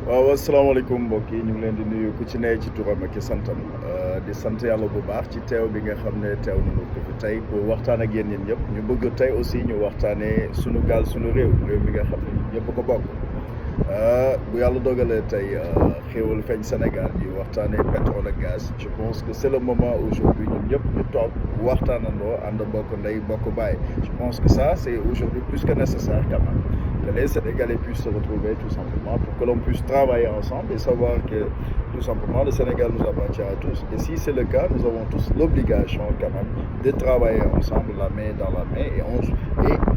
waaw asalaamaaleykum mbokk yi ñu ngi leen di nuyu ku ci ne ci turam ak santam di sant yàlla bu baax ci teew bi nga xam ne teew nañu ko fi tey pour waxtaan ak yéen ñëpp ñu bëgg tey aussi ñu waxtaanee sunu gaal sunu réew mi nga xam ne ñun ñëpp ko bokk bu yàlla dogalee tey xéewal feeñ Sénégal yi waxtaanee pétrole ak gaz je pense que c'est le moment aujourd'hui ñun ñëpp ñu toog waxtaanandoo ànd bokk ndey bokk baay je pense que ça c'est aujourd'hui plus que nécessaire quand même. Que les Sénégalais puissent se retrouver tout simplement pour que l'on puisse travailler ensemble et savoir que tout simplement le Sénégal nous appartient à tous. Et si c'est le cas, nous avons tous l'obligation quand même de travailler ensemble, la main dans la main et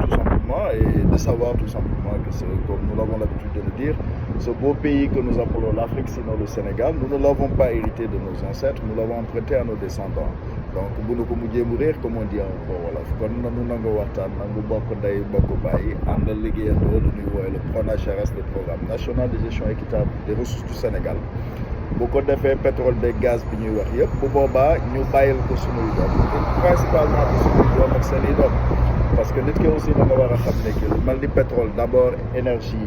tout simplement et de savoir tout simplement que c'est, comme nous l'avons l'habitude de le dire, ce beau pays que nous appelons l'Afrique, sinon le Sénégal, nous ne l'avons pas hérité de nos ancêtres, nous l'avons emprunté à nos descendants. Donc bu nu ko mujjee mu réer comme on dit en wolof kon nanu nanga waxtaan nangu bokk ndey bokk bàyyi ànd liggéeyandoo lu ñuy woowe le PRONACHRS, le programme national de gestion équitable des ressources du Sénégal bu ko defee pétrole beeg gaz bi ñuy wax yëpp bu boobaa ñu bàyyil ko sunuy doom principalement ko sunuy doom ak seen i doom parce que nit ki aussi da nga war a xam ne que lu mel ni pétrole d'abord énergie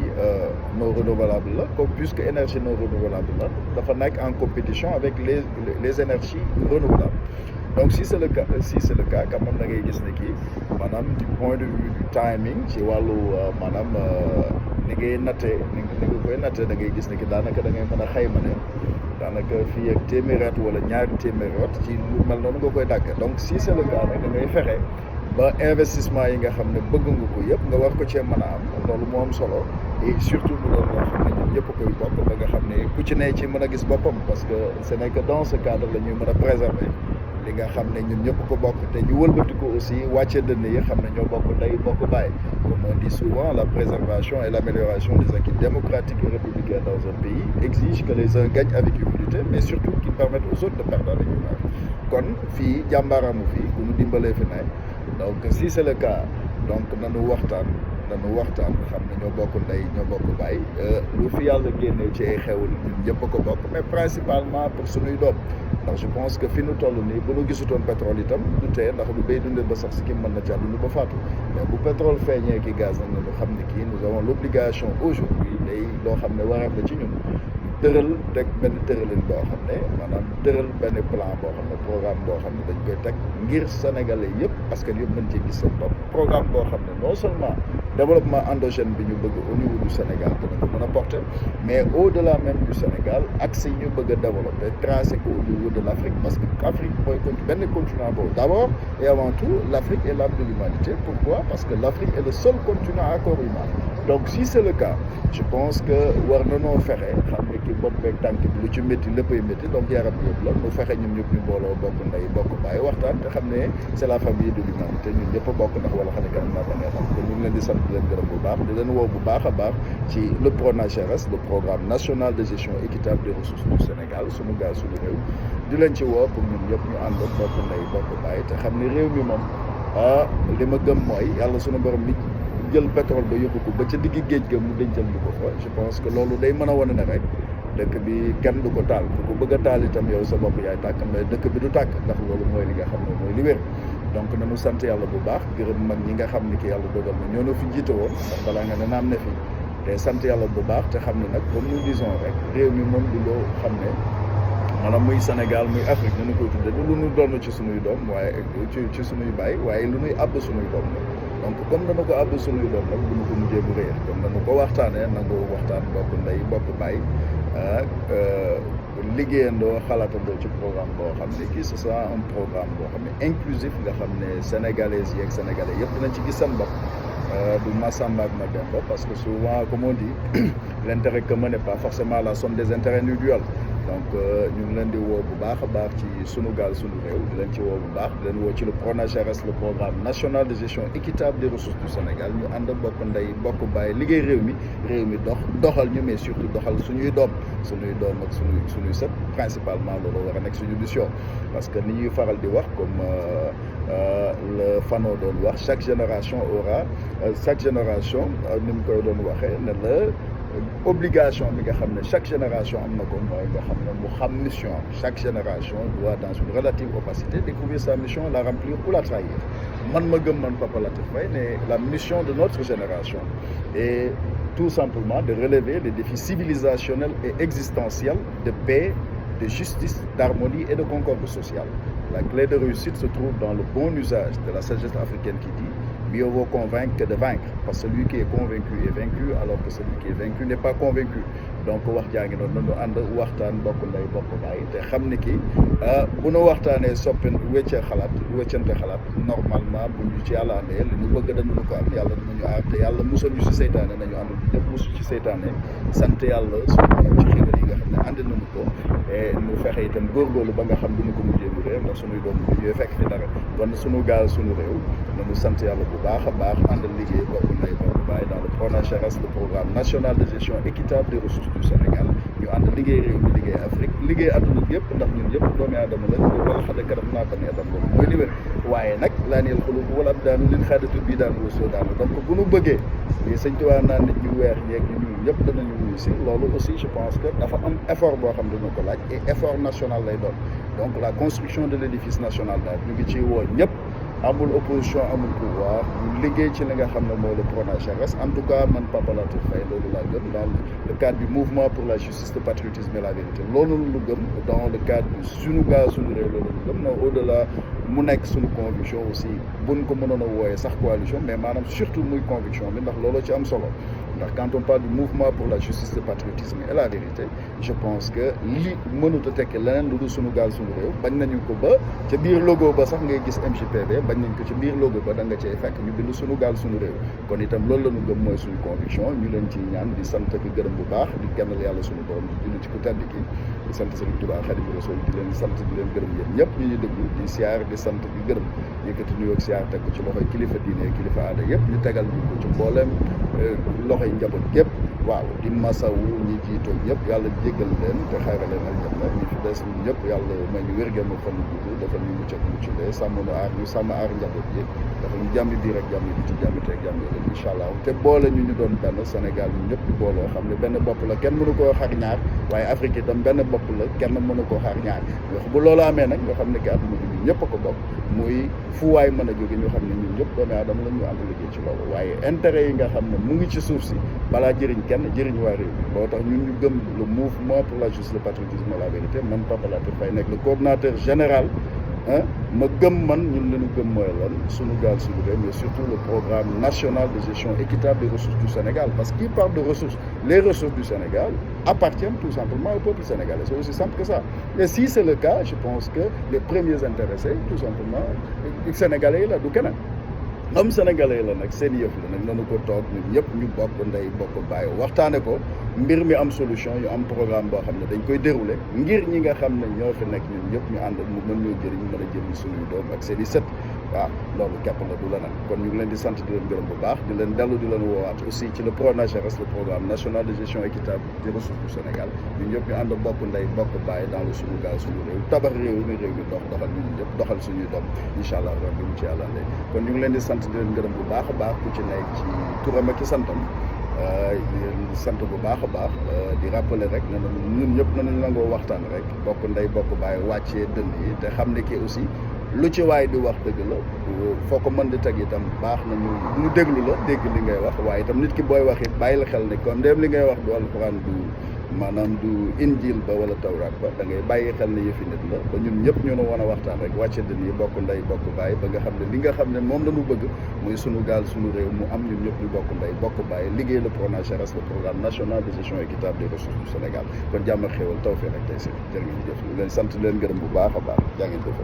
non renouvelable la comme puisque énergie non renouvelable la dafa nekk en compétition avec les énergies renouvelables. Donc si c'est le cas quand même da ngay gis ne kii maanaam du point de vue du timing ci wàllu maanaam ni ngay nattee ni nga koy nattee da ngay gis ne ki daanaka da ngay mën a xayma ne daanaka fii ak téeméeri at wala ñaari téeméeri at ci lu mel noonu nga koy dàgg donc si c'est le cas nag da ngay fexe ba investissement yi nga xam ne bëgg nga ko yëpp nga war ko cee mën a am loolu moo am solo et surtout mu doon loo xam ne ñun ñëpp koy bokk ba nga xam ne ku ci ne ci mën a gis boppam parce que ce n'est que dans ce cadre la ñuy mën a préserver li nga xam ne ñun ñëpp ko bokk te ñu wëlbati ko aussi wàcce dënn yi xam ne ñoo bokk ndey bokk baay comme on dit souvent la préservation et l'amélioration des acquis démocratiques et républicains dans un pays exige que les uns gagnent avec humilité mais surtout qu'ils permettent aux autres de perdre avec humeur kon fii jàmbaaramu fii ku ñu dimbalee fi ne donc si c'est le cas donc nanu waxtaan xam ne ñoo bokk ndey ñoo bokk baay lu fi yàlla génnee ci ay xewul ñun ñëpp ko bokk mais principalement pour sunuy doom ndax je pense que fi nu toll nii bu nu gisutoon pétrole itam du tee ndax lu bay dundee ba sax si ki mën na ca dund ba faatu mais bu pétrole feeñee ki gaz nag nañu xam ne kii nous avons l'obligation aujourd'hui day loo xam ne wareef la ci ñun tëral teg benn tëralin boo xam ne maanaam tëral benn plan boo xam ne programme boo xam ne dañ koy teg ngir sénégalais yëpp parce que yëpp mën ci gis seen bopp programme boo xam ne non seulement développement endogène bi ñu bëgg au niveau du Sénégal dina ko mën a porter mais au-delà même du Sénégal axe yi ñu bëgg a développer tracé ko au niveau de l'Afrique parce que Afrique mooy benn continent boobu d'abord et avant tout l'Afrique est l'âme de l'humanité pourquoi parce que l'Afrique est le seul continent à corps humain donc si c'est le cas je pense que war nanoo fexe xam ne ki bopp beeg tànk bi lu ci métti léppay métti donc yaram bi yëpp la mu fexe ñun ñëpp ñu booloo bokk ndey bokk bàyyi waxtaan te xam ne c'est la famille de l'humanité ñun ñëpp a bokk ndax wala xam ne kanam naa ba xam te ñu ngi leen di sant di leen gërëm bu baax di leen woo bu baax a baax ci le PRONACHRS le programme national de gestion équitable des ressources du Sénégal sunu gaal sunu réew di leen ci woo pour ñun ñëpp ñu ànd bokk ndey bokk bàyyi te xam ne réew mi moom li ma gëm mooy yàlla sunu borom mi jël pétrole ba yóbbu ko ba ca digg géej ga mu dencal ñu ko fa je pense que loolu day mën a wane ne rek dëkk bi kenn du ko taal ku ko bëgg a taal itam yow sa bopp yaay tàkk mais dëkk bi du tàkk ndax loolu mooy li nga xam ne mooy li wér donc nañu sant yàlla bu baax gërëm mag ñi nga xam ne ki yàlla dogal na ñoo na fi jiite woon ndax balaa nga ne naam ne fi te sant yàlla bu baax te xam ne nag comme nous disons rek réew mi moom du loo xam ne maanaam muy Sénégal muy Afrique nañu koy tudde lu ñu doon ci sunuy doom waaye ci sunuy baay waaye lu ñuy àbb sunuy doom la donc comme dana ko àbb sunuy doom nag bu ñu ko mujjee bu réer comme dana ko waxtaanee nangu waxtaan bokk ndey bokk baay liggéeyandoo xalaatandoo ci programme boo xam ne kii ce sera un programme boo xam ne inclusif nga xam ne sénégalaises yi ak sénégalais yëpp dinañ ci gis seen bopp du Massamba ak Mademba parce que souvent comme on dit l'intérêt commun n'est pas forcément la somme des intérêts individuels donc ñu ngi leen di woo bu baax a baax ci sunu gaal sunu réew di leen ci woo bu baax di leen woo ci le PRONACHRS le programme national de gestion équitable des ressources du Sénégal ñu ànd bokk ndey bokk bàyyi liggéey réew mi doxal ñu mais surtout doxal suñuy doom ak suñuy sët principalement loolu war a nekk suñu mission parce que ni ñuy faral di wax comme le Fano doon wax chaque génération ni mu koy doon waxee ne la obligation bi nga xam ne chaque génération am na ko mooy nga xam ne mu xam mission chaque génération doit dans une relative opacité découvrir sa mission la remplir ou la trahir man ma gëm man Papa Latif Faye ne la mission de notre génération est tout simplement de relever les défis civilisationnels et existentiels de paix, de justice, d'harmonie et de concorde sociale. La clé de réussite se trouve dans le bon usage de la sagesse africaine qui dit mieux vaut convaincre que de vaincre, parce que celui qui est convaincu est vaincu, alors que celui qui est vaincu n'est pas convaincu. Donc wax jaa ngi noonu nañu ànd waxtaan bokk ndey bokk baay te xam ne ki bu nu waxtaanee soppin weccante xalaat normalement bu ñu ci yàlla àndee li ñu bëgg dañu ko am yàlla dinañu aar te yàlla musal ñu ci seytaane nañu ànd ñëpp musu ci seytaane sant yàlla suñu borom ci xiiwal yi nga xam ne ànd nañu ko et ñu fexe itam góorgóorlu ba nga xam duñu ko mujjee mu réew ndax suñuy doom bu ñëwee fekk fi dara kon suñu gaal suñu réew nañu sant yàlla bu baax a baax ànd liggéey bokk ndey bokk baay dans le PRONACHRS, le programme national de gestion équitable des ressources du Sénégal ñu ànd liggéey réew mi liggéey Afrique liggéey adduna bi yëpp ndax ñun yëpp doomi aadama la wala xada karam naa bani adam loolu mooy li wér waaye nag laa neel xulub wala daanu lin xaadatu bii daan wasoo daanu donc bu nu bëggee lii sëñ Tuubaa naan nit ñu weex ñeeg ñu ñuul ñëpp danañu wuyu si loolu aussi je pense que dafa am effort boo xam ne dina ko laaj et effort national lay doon donc la construction de l'édifice national daal ñu ngi ciy woo ñëpp amul opposition amul pouvoir ñu liggéey ci li nga xam ne mooy le PRONACHRS en tout cas man Papa Latir Faye loolu laa gëm dans le cadre du mouvement pour la justice le patriotisme et la vérité loolu lu gëm dans le cadre du suñu gaal suñu réew loolu lu gëm non au delà mu nekk suñu conviction aussi buñ ko mënoon a wooyee sax coalition mais maanaam surtout muy conviction bi ndax loolu ci am solo ndax quand on parle du mouvement pour la justice le patriotisme et la vérité je pense que li mënut a tekki leneen lu dul suñu gaal suñu réew bañ nañu ko ba ca biir logo ba sax ngay gis MJPD bañ nañ ko ci biir logo ba da nga cey fekk ñu bind suñu gaal suñu réew kon itam loolu la ñu gëm mooy suñu conviction ñu leen ciy ñaan di sant ak gërëm bu baax di gànnal yàlla suñu borom di julli ci ku tedd ki di sant Sëriñ Tuubaa Xaadimu Rasuul di leen sant di leen gërëm yéen ñëpp ñu ñuy déglu di siyaar di sant di gërëm yëkkati nuyoo ak siyaar teg ko ci loxoy kilifa diine kilifa aada yëpp ñu tegal ñu ko ci mbooleem loxoy njaboot yëpp waaw di masawu ñi jiitoo ñëpp yàlla jéggal leen te xayra leen aljanna ñi fi des ñu ñëpp yàlla may ñu wér-gu mu fan gudd dafa ñu mucc ak mucc lee sàmm nu aar ñu sàmm aar njaboot yi dafa ñu jàmmi biir ak jàmmi bi ci jàmmi te ak jàmmi leen incha allah te boole ñu doon benn Sénégal ñu ñëpp booloo xam ne benn bopp la kenn mënu koo xar ñaar waaye Afrique itam benn bopp la kenn mënu koo xar ñaar wax bu loolu amee nag nga xam ne ki àdduna bi ñun ñëpp a ko bokk muy fu waay mën a jóge ñu xam ne ñun ñëpp doomi aadama la ñu ànd liggéey ci loolu waaye intérêt yi nga xam ne mu ngi ci suuf si balaa jëriñ kenn jëriñ waa réew mi boo tax ñun ñu gëm le mouvement pour la justice le patriotisme et la vérité man Papa Latir Faye nekk le coordonnateur général ma gëm man ñun lañu gëm mooy lan suñu gaal suñu réew mais surtout le programme national de gestion équitable des ressources du Sénégal parce qu'il parle de ressources les ressources du Sénégal appartiennent tout simplement au peuple sénégalais c'est aussi simple que ça et si c'est le cas je pense que les premiers intéressés tout simplement sénégalais yi la du keneen am sénégalais la nag seen yëf la nag nanu ko toog ñun ñëpp ñu bokk ndey bokk bàyyi waxtaane ko mbir mi am solution yu am programme boo xam ne dañ koy dérouler ngir ñi nga xam ne ñoo fi nekk ñun ñëpp ñu ànd mu mën ñoo jëriñ mën a jëriñ suñuy doom ak seen i sët waaw loolu képp la du leneen kon ñu ngi leen di sant di leen gërëm bu baax di leen dellu di leen woowaat aussi ci le PRONACHRS le programme national de gestion équitable des ressources du Sénégal ñun ñëpp ñu ànd bokk ndey bokk bàyyi dans le suñu gaal suñu réew tabax réew mi doxal ñun ñëpp doxal suñuy doom incha allah rabbi mu ci yàlla ndey kon ñu ngi leen di sant di leen gërëm bu baax a baax ku ci nekk ci turam ak ci santam di leen sant bu baax a baax di rappeler rek ne ñun ñëpp nañu nangoo waxtaan rek bokk ndey bokk bàyyi wàccee dënd yi te xam ne kii aussi lu ci waay di wax dëgg la foo ko mën di teg itam baax na ñu déglu la dégg li ngay wax waaye itam nit ki booy wax it bàyyi la xel ne kon ndéem li ngay wax du alxuraan du maanaam du injil ba wala tawraat ba da ngay bàyyi xel ne yëfi nit la ba ñun ñëpp ñu ne wan a waxtaan rek wàcce dën yi bokk ndey bokk bàyyi ba nga xam ne li nga xam ne moom la ñu bëgg muy sunu gaal sunu réew mu am ñun ñëpp ñu bokk ndey bokk bàyyi liggéey le PRONACHRS le programme national de gestion équitable des ressources du Sénégal kon jàmm ak xéewal tawfeex ak tey si jërë ngeen jëf ñu leen sant leen gërëm bu baax a baax jaa ngeen jëf